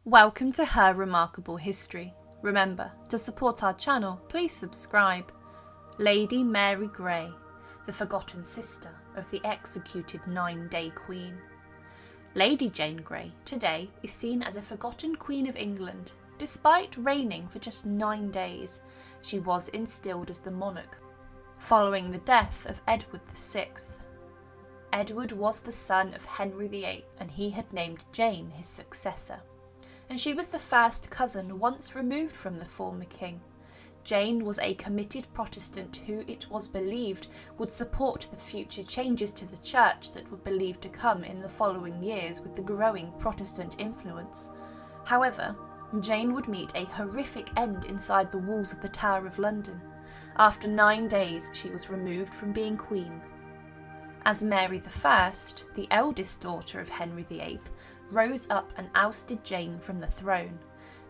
Welcome to Her Remarkable History. Remember, to support our channel, please subscribe. Lady Mary Grey, the forgotten sister of the executed 9-day Queen. Lady Jane Grey today is seen as a forgotten Queen of England. Despite reigning for just 9 days, she was instilled as the monarch, following the death of Edward VI. Edward was the son of Henry VIII, and he had named Jane his successor. And she was the first cousin once removed from the former king. Jane was a committed Protestant who, it was believed, would support the future changes to the church that were believed to come in the following years with the growing Protestant influence. However, Jane would meet a horrific end inside the walls of the Tower of London. After 9 days, she was removed from being queen. As Mary I, the eldest daughter of Henry VIII, rose up and ousted Jane from the throne,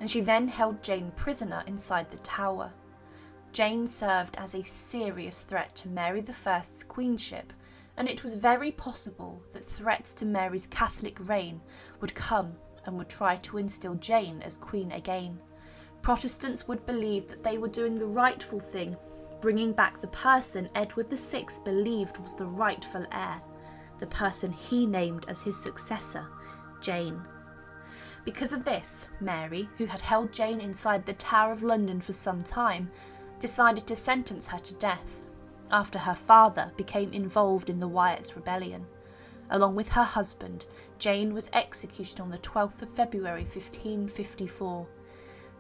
and she then held Jane prisoner inside the tower. Jane served as a serious threat to Mary I's queenship, and it was very possible that threats to Mary's Catholic reign would come and would try to instill Jane as queen again. Protestants would believe that they were doing the rightful thing, bringing back the person Edward VI believed was the rightful heir, the person he named as his successor, Jane. Because of this, Mary, who had held Jane inside the Tower of London for some time, decided to sentence her to death, after her father became involved in the Wyatt's rebellion. Along with her husband, Jane was executed on the 12th of February 1554.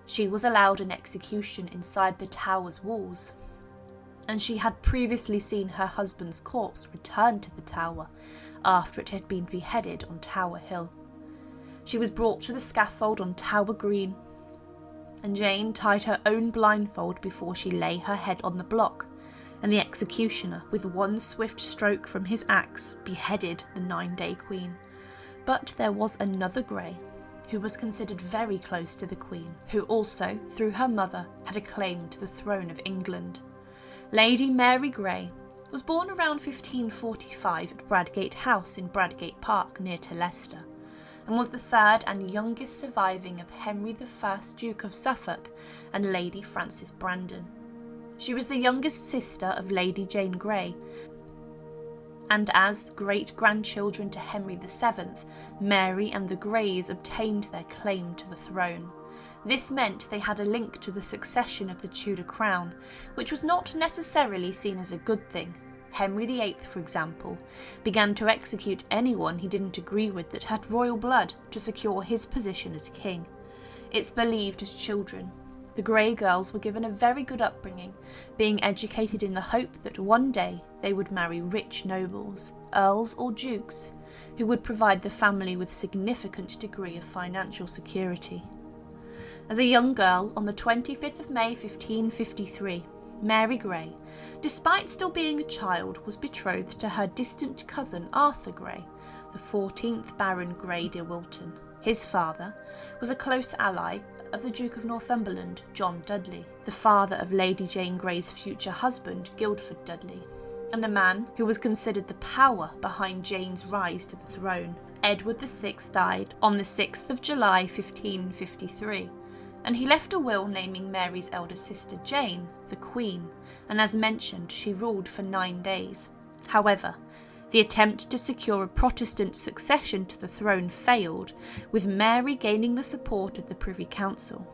She was allowed an execution inside the tower's walls, and she had previously seen her husband's corpse return to the tower after it had been beheaded on Tower Hill. She was brought to the scaffold on Tower Green, and Jane tied her own blindfold before she lay her head on the block, and the executioner, with one swift stroke from his axe, beheaded the 9-day Queen. But there was another Grey, who was considered very close to the Queen, who also, through her mother, had a claim to the throne of England. Lady Mary Grey was born around 1545 at Bradgate House in Bradgate Park near to Leicester, and was the third and youngest surviving of Henry I, Duke of Suffolk, and Lady Frances Brandon. She was the youngest sister of Lady Jane Grey, and as great-grandchildren to Henry VII, Mary and the Greys obtained their claim to the throne. This meant they had a link to the succession of the Tudor crown, which was not necessarily seen as a good thing. Henry VIII, for example, began to execute anyone he didn't agree with that had royal blood to secure his position as king. It's believed as children, the Grey girls were given a very good upbringing, being educated in the hope that one day they would marry rich nobles, earls or dukes, who would provide the family with significant degree of financial security. As a young girl, on the 25th of May 1553, Mary Grey, despite still being a child, was betrothed to her distant cousin Arthur Grey, the 14th Baron Grey de Wilton. His father was a close ally of the Duke of Northumberland, John Dudley, the father of Lady Jane Grey's future husband, Guildford Dudley, and the man who was considered the power behind Jane's rise to the throne. Edward VI died on the 6th of July 1553, and he left a will naming Mary's elder sister Jane the Queen, and as mentioned, she ruled for 9 days. However, the attempt to secure a Protestant succession to the throne failed, with Mary gaining the support of the Privy Council.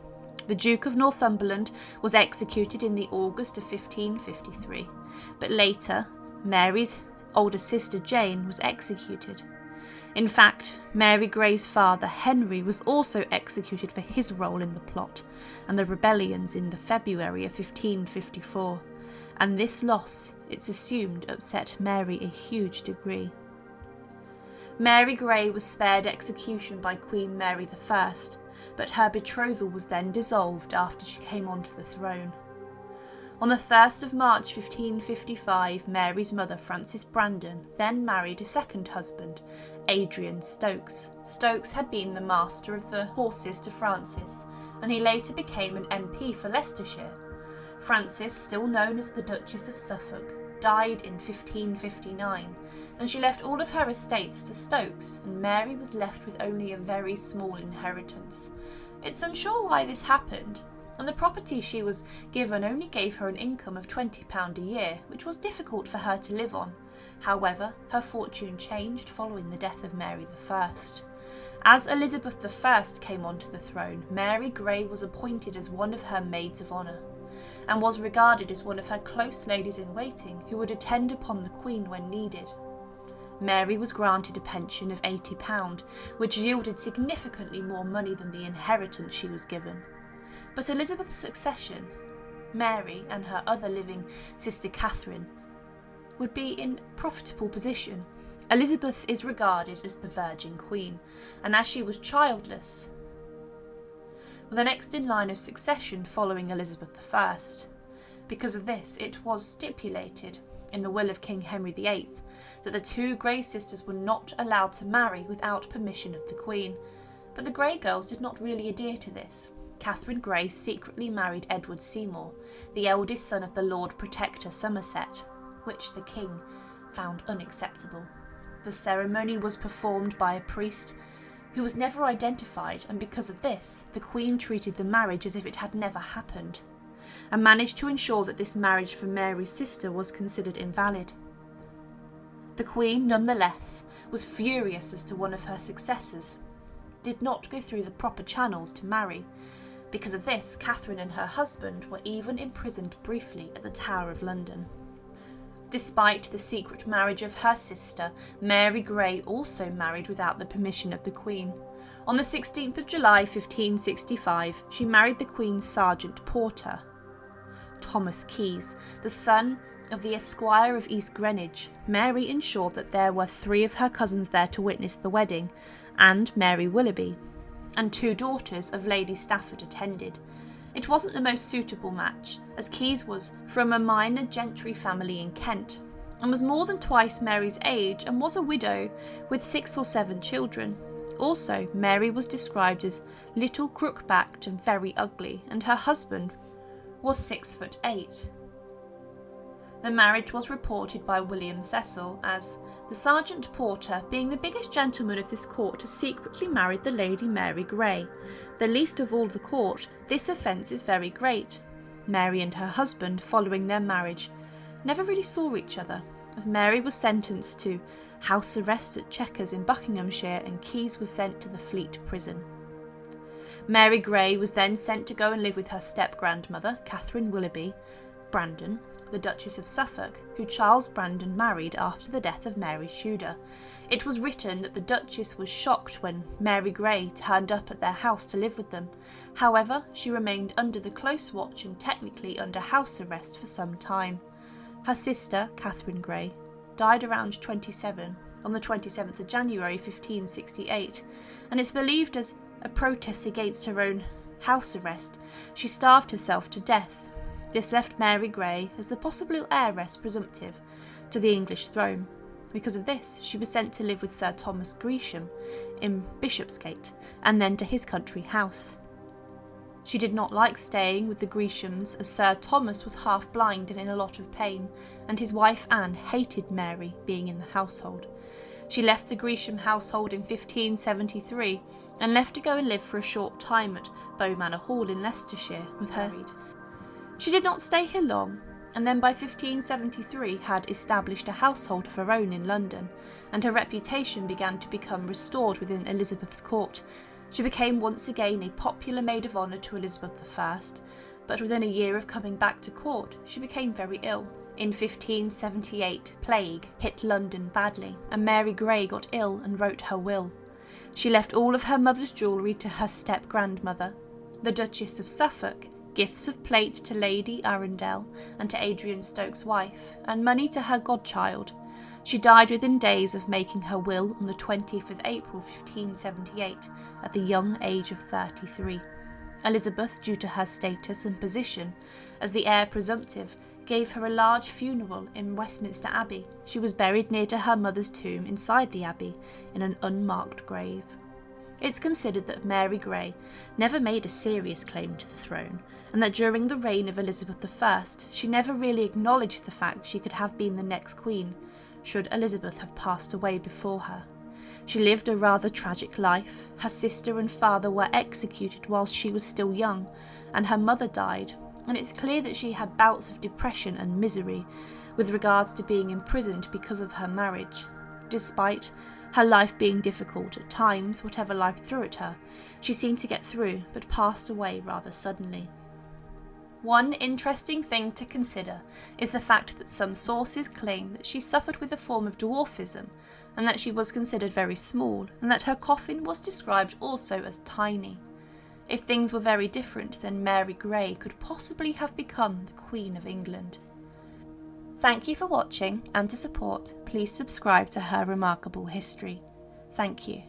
The Duke of Northumberland was executed in the August of 1553, but later, Mary's older sister Jane was executed. In fact, Mary Grey's father Henry was also executed for his role in the plot and the rebellions in the February of 1554, and this loss, it's assumed, upset Mary a huge degree. Mary Grey was spared execution by Queen Mary I, but her betrothal was then dissolved after she came onto the throne. On the 1st of March 1555, Mary's mother Frances Brandon then married a second husband, Adrian Stokes. Stokes had been the master of the horses to Frances, and he later became an MP for Leicestershire. Frances, still known as the Duchess of Suffolk, died in 1559, and she left all of her estates to Stokes, and Mary was left with only a very small inheritance. It's unsure why this happened, and the property she was given only gave her an income of £20 a year, which was difficult for her to live on. However, her fortune changed following the death of Mary I. As Elizabeth I came onto the throne, Mary Grey was appointed as one of her maids of honour, and was regarded as one of her close ladies-in-waiting who would attend upon the Queen when needed. Mary was granted a pension of £80, which yielded significantly more money than the inheritance she was given. But Elizabeth's succession, Mary and her other living sister Catherine, would be in profitable position. Elizabeth is regarded as the Virgin Queen, and as she was childless, the next in line of succession following Elizabeth I. Because of this, it was stipulated in the will of King Henry VIII that the two Grey sisters were not allowed to marry without permission of the Queen, but the Grey girls did not really adhere to this. Catherine Grey secretly married Edward Seymour, the eldest son of the Lord Protector Somerset, which the King found unacceptable. The ceremony was performed by a priest who was never identified, and because of this, the Queen treated the marriage as if it had never happened, and managed to ensure that this marriage for Mary's sister was considered invalid. The Queen, nonetheless, was furious as to one of her successors did not go through the proper channels to marry. Because of this, Catherine and her husband were even imprisoned briefly at the Tower of London. Despite the secret marriage of her sister, Mary Grey also married without the permission of the Queen. On the 16th of July 1565, she married the Queen's Sergeant Porter, Thomas Keyes, the son of the Esquire of East Greenwich. Mary ensured that there were 3 of her cousins there to witness the wedding, and Mary Willoughby, and 2 daughters of Lady Stafford attended. It wasn't the most suitable match, as Keyes was from a minor gentry family in Kent, and was more than twice Mary's age, and was a widow with 6 or 7 children. Also, Mary was described as little, crook-backed and very ugly, and her husband was 6'8". The marriage was reported by William Cecil as the Sergeant Porter, being the biggest gentleman of this court, has secretly married the Lady Mary Grey. The least of all the court, this offence is very great. Mary and her husband, following their marriage, never really saw each other, as Mary was sentenced to house arrest at Chequers in Buckinghamshire, and Keyes was sent to the Fleet prison. Mary Grey was then sent to go and live with her step-grandmother, Katherine Willoughby, Brandon, the Duchess of Suffolk, who Charles Brandon married after the death of Mary Tudor. It was written that the Duchess was shocked when Mary Grey turned up at their house to live with them. However, she remained under the close watch and technically under house arrest for some time. Her sister, Catherine Grey, died around 27 on the 27th of January 1568, and it's believed as a protest against her own house arrest, she starved herself to death. This left Mary Grey as the possible heiress presumptive to the English throne. Because of this, she was sent to live with Sir Thomas Gresham in Bishopsgate, and then to his country house. She did not like staying with the Greshams, as Sir Thomas was half blind and in a lot of pain, and his wife Anne hated Mary being in the household. She left the Gresham household in 1573 and left to go and live for a short time at Bow Manor Hall in Leicestershire with her. She did not stay here long, and then by 1573 had established a household of her own in London, and her reputation began to become restored within Elizabeth's court. She became once again a popular maid of honour to Elizabeth I, but within a year of coming back to court, she became very ill. In 1578, plague hit London badly, and Mary Grey got ill and wrote her will. She left all of her mother's jewellery to her step-grandmother, the Duchess of Suffolk, gifts of plate to Lady Arundel and to Adrian Stokes' wife, and money to her godchild. She died within days of making her will on the 20th of April 1578 at the young age of 33. Elizabeth, due to her status and position as the heir presumptive, gave her a large funeral in Westminster Abbey. She was buried near to her mother's tomb inside the abbey in an unmarked grave. It's considered that Mary Grey never made a serious claim to the throne, and that during the reign of Elizabeth I, she never really acknowledged the fact she could have been the next queen, should Elizabeth have passed away before her. She lived a rather tragic life. Her sister and father were executed whilst she was still young, and her mother died, and it's clear that she had bouts of depression and misery with regards to being imprisoned because of her marriage. Despite her life being difficult at times, whatever life threw at her, she seemed to get through, but passed away rather suddenly. One interesting thing to consider is the fact that some sources claim that she suffered with a form of dwarfism, and that she was considered very small, and that her coffin was described also as tiny. If things were very different, then Mary Grey could possibly have become the Queen of England. Thank you for watching, and to support, please subscribe to Her Remarkable History. Thank you.